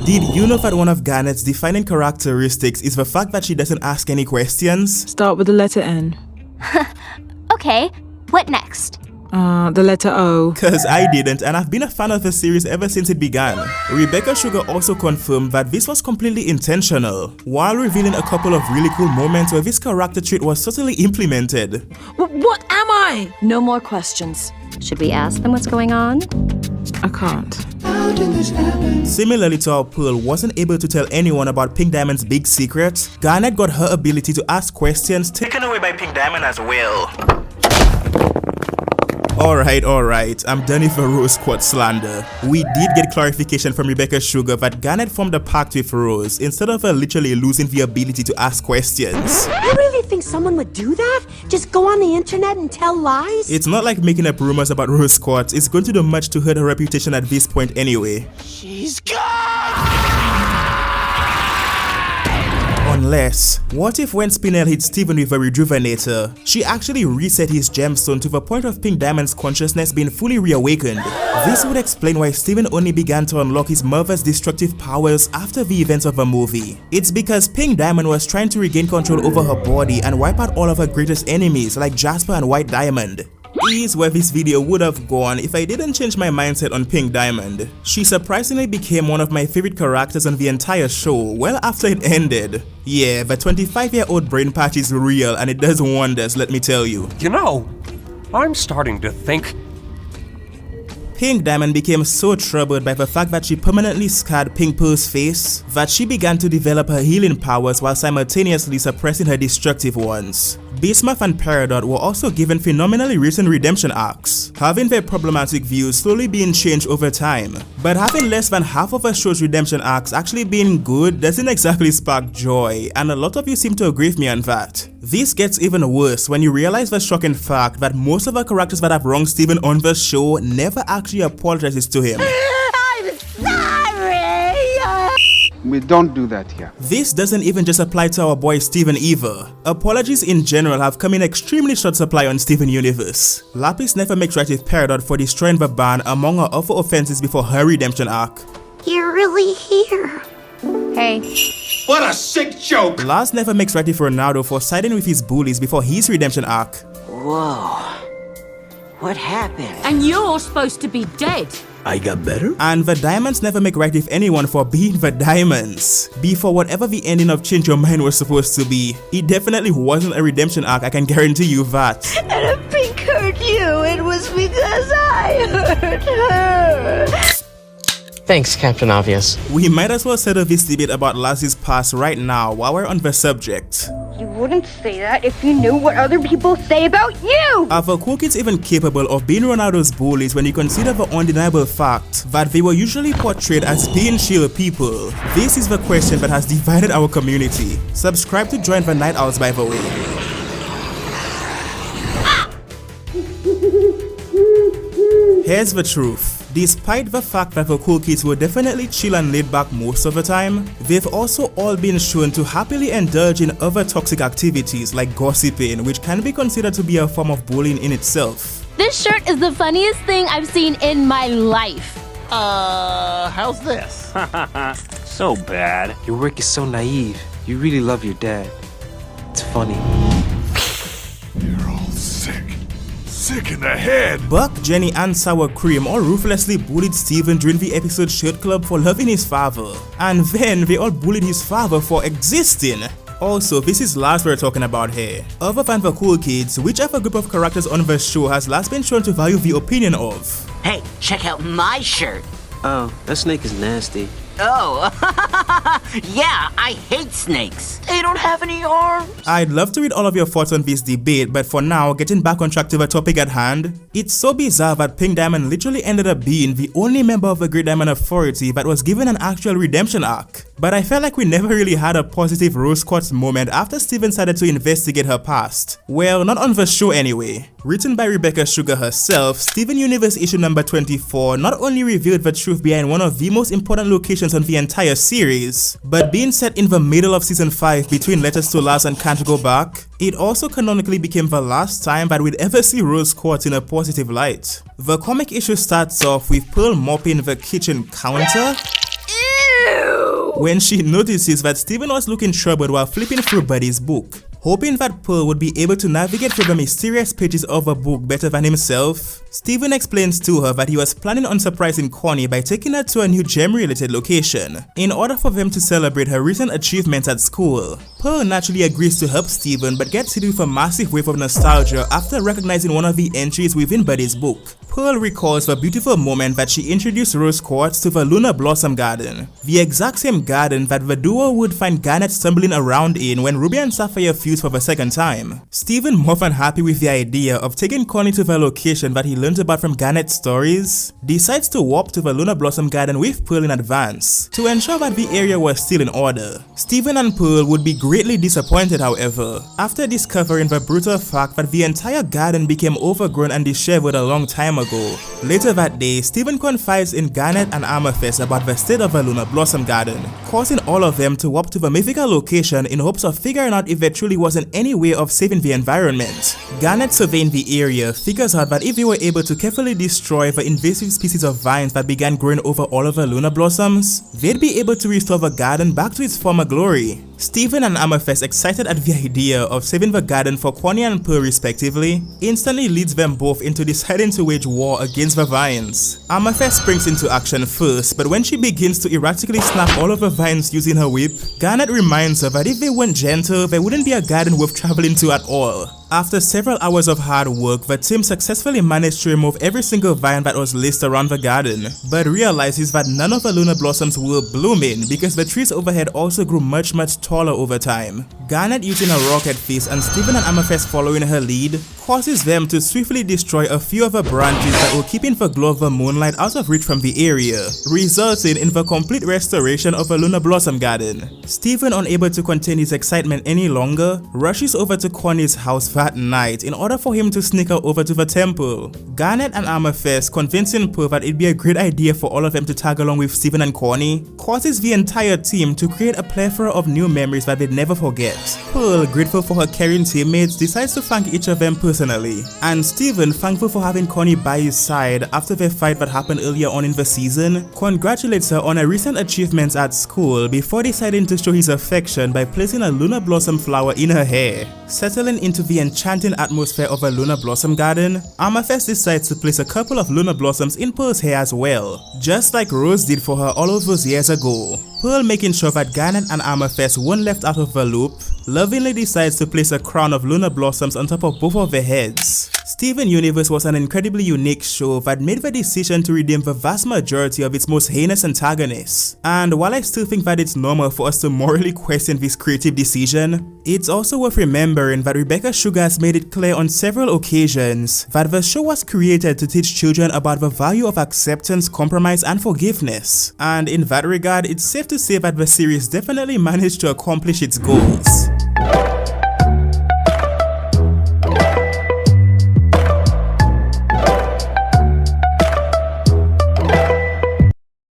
Did you know that one of Garnet's defining characteristics is the fact that she doesn't ask any questions? Start with the letter N. Okay, what next? The letter O. Cause I didn't, and I've been a fan of the series ever since it began. Rebecca Sugar also confirmed that this was completely intentional, while revealing a couple of really cool moments where this character trait was subtly implemented. What am I? No more questions. Should we ask them what's going on? I can't. How did this happen? Similarly to how Pearl wasn't able to tell anyone about Pink Diamond's big secret, Garnet got her ability to ask questions taken away by Pink Diamond as well. Alright, I'm done with the Rose Quartz slander. We did get clarification from Rebecca Sugar that Garnet formed a pact with Rose instead of her literally losing the ability to ask questions. You really think someone would do that? Just go on the internet and tell lies? It's not like making up rumors about Rose Quartz is going to do much to hurt her reputation at this point anyway. She's gone! Unless, what if when Spinel hit Steven with a rejuvenator, she actually reset his gemstone to the point of Pink Diamond's consciousness being fully reawakened? This would explain why Steven only began to unlock his mother's destructive powers after the events of the movie. It's because Pink Diamond was trying to regain control over her body and wipe out all of her greatest enemies like Jasper and White Diamond. Is where this video would have gone if I didn't change my mindset on Pink Diamond. She surprisingly became one of my favorite characters on the entire show well after it ended. Yeah, the 25-year-old brain patch is real and it does wonders, let me tell you. You know, I'm starting to think Pink Diamond became so troubled by the fact that she permanently scarred Pink Pearl's face that she began to develop her healing powers while simultaneously suppressing her destructive ones. Bismuth and Peridot were also given phenomenally written redemption arcs, having their problematic views slowly being changed over time. But having less than half of a show's redemption arcs actually being good doesn't exactly spark joy, and a lot of you seem to agree with me on that. This gets even worse when you realize the shocking fact that most of the characters that have wronged Steven on the show never actually apologizes to him. I'm sorry! We don't do that here. This doesn't even just apply to our boy Steven either. Apologies in general have come in extremely short supply on Steven Universe. Lapis never makes right with Peridot for destroying the barn among her other offenses before her redemption arc. You're really here. Hey. What a sick joke! Lars never makes right with Ronaldo for siding with his bullies before his redemption arc. Whoa. What happened? And you're supposed to be dead. I got better? And the Diamonds never make right with anyone for being the Diamonds. Before whatever the ending of Change Your Mind was supposed to be, it definitely wasn't a redemption arc, I can guarantee you that. And if Pink hurt you, it was because I hurt her. Thanks, Captain Obvious. We might as well settle this debate about Lassie's past right now while we're on the subject. You wouldn't say that if you knew what other people say about you! Are the cool kids even capable of being Ronaldo's bullies when you consider the undeniable fact that they were usually portrayed as being chill people? This is the question that has divided our community. Subscribe to join the Night Owls, by the way. Here's the truth. Despite the fact that the cool kids were definitely chill and laid back most of the time, they've also all been shown to happily indulge in other toxic activities like gossiping, which can be considered to be a form of bullying in itself. This shirt is the funniest thing I've seen in my life. How's this? so bad. Your work is so naive. You really love your dad. It's funny. You're all sick. Sick in the head. Buck, Jenny, and Sour Cream all ruthlessly bullied Steven during the episode Shirt Club for loving his father. And then they all bullied his father for existing. Also, this is Lars we're talking about here. Other than the cool kids, which other group of characters on the show has Lars been shown to value the opinion of? Hey, check out my shirt. Oh, that snake is nasty. Oh, yeah, I hate snakes. They don't have any arms. I'd love to read all of your thoughts on this debate, but for now, getting back on track to the topic at hand, it's so bizarre that Pink Diamond literally ended up being the only member of the Great Diamond Authority that was given an actual redemption arc. But I felt like we never really had a positive Rose Quartz moment after Steven started to investigate her past. Well, not on the show anyway. Written by Rebecca Sugar herself, Steven Universe issue number 24 not only revealed the truth behind one of the most important locations on the entire series, but being set in the middle of season 5 between Letters to Lars and Can't Go Back, it also canonically became the last time that we'd ever see Rose Quartz in a positive light. The comic issue starts off with Pearl mopping the kitchen counter. Ew! when she notices that Steven was looking troubled while flipping through Buddy's book. Hoping that Pearl would be able to navigate through the mysterious pages of a book better than himself, Steven explains to her that he was planning on surprising Connie by taking her to a new gem-related location in order for them to celebrate her recent achievements at school. Pearl naturally agrees to help Steven but gets hit with a massive wave of nostalgia after recognizing one of the entries within Buddy's book. Pearl recalls the beautiful moment that she introduced Rose Quartz to the Lunar Blossom Garden, the exact same garden that the duo would find Garnet stumbling around in when Ruby and Sapphire fused for the second time. Steven, more than happy with the idea of taking Connie to the location that he learned about from Garnet's stories, decides to warp to the Lunar Blossom Garden with Pearl in advance to ensure that the area was still in order. Steven and Pearl would be greatly disappointed, however, after discovering the brutal fact that the entire garden became overgrown and disheveled a long time ago. Later that day, Steven confides in Garnet and Amethyst about the state of the Lunar Blossom Garden, causing all of them to warp to the mythical location in hopes of figuring out if there truly wasn't any way of saving the environment. Garnet, surveying the area, figures out that if they were able to carefully destroy the invasive species of vines that began growing over all of the lunar blossoms, they'd be able to restore the garden back to its former glory. Steven and Amethyst, excited at the idea of saving the garden for Connie and Pearl respectively, instantly leads them both into deciding to wage war against the vines. Amethyst springs into action first, but when she begins to erratically snap all of the vines using her whip, Garnet reminds her that if they weren't gentle, there wouldn't be a garden worth traveling to at all. After several hours of hard work, the team successfully managed to remove every single vine that was laced around the garden, but realizes that none of the lunar blossoms were blooming because the trees overhead also grew much taller over time. Garnet, using a rocket fist and Steven and Amethyst following her lead, causes them to swiftly destroy a few of the branches that were keeping the glow of the moonlight out of reach from the area, resulting in the complete restoration of a lunar blossom garden. Steven, unable to contain his excitement any longer, rushes over to Connie's house that night in order for him to sneak her over to the temple. Garnet and Amethyst, convincing Pearl that it'd be a great idea for all of them to tag along with Steven and Connie, causes the entire team to create a plethora of new memories that they'd never forget. Pearl, grateful for her caring teammates, decides to thank each of them personally, and Steven, thankful for having Connie by his side after the fight that happened earlier on in the season, congratulates her on her recent achievements at school before deciding to show his affection by placing a lunar blossom flower in her hair. Settling into the enchanting atmosphere of a lunar blossom garden, Amethyst decides to place a couple of lunar blossoms in Pearl's hair as well, just like Rose did for her all of those years ago. Pearl, making sure that Garnet and Amethyst weren't left out of the loop, lovingly decides to place a crown of lunar blossoms on top of both of their heads. Steven Universe was an incredibly unique show that made the decision to redeem the vast majority of its most heinous antagonists, and while I still think that it's normal for us to morally question this creative decision, it's also worth remembering that Rebecca Sugar has made it clear on several occasions that the show was created to teach children about the value of acceptance, compromise, and forgiveness, and in that regard, it's safe to say that the series definitely managed to accomplish its goals.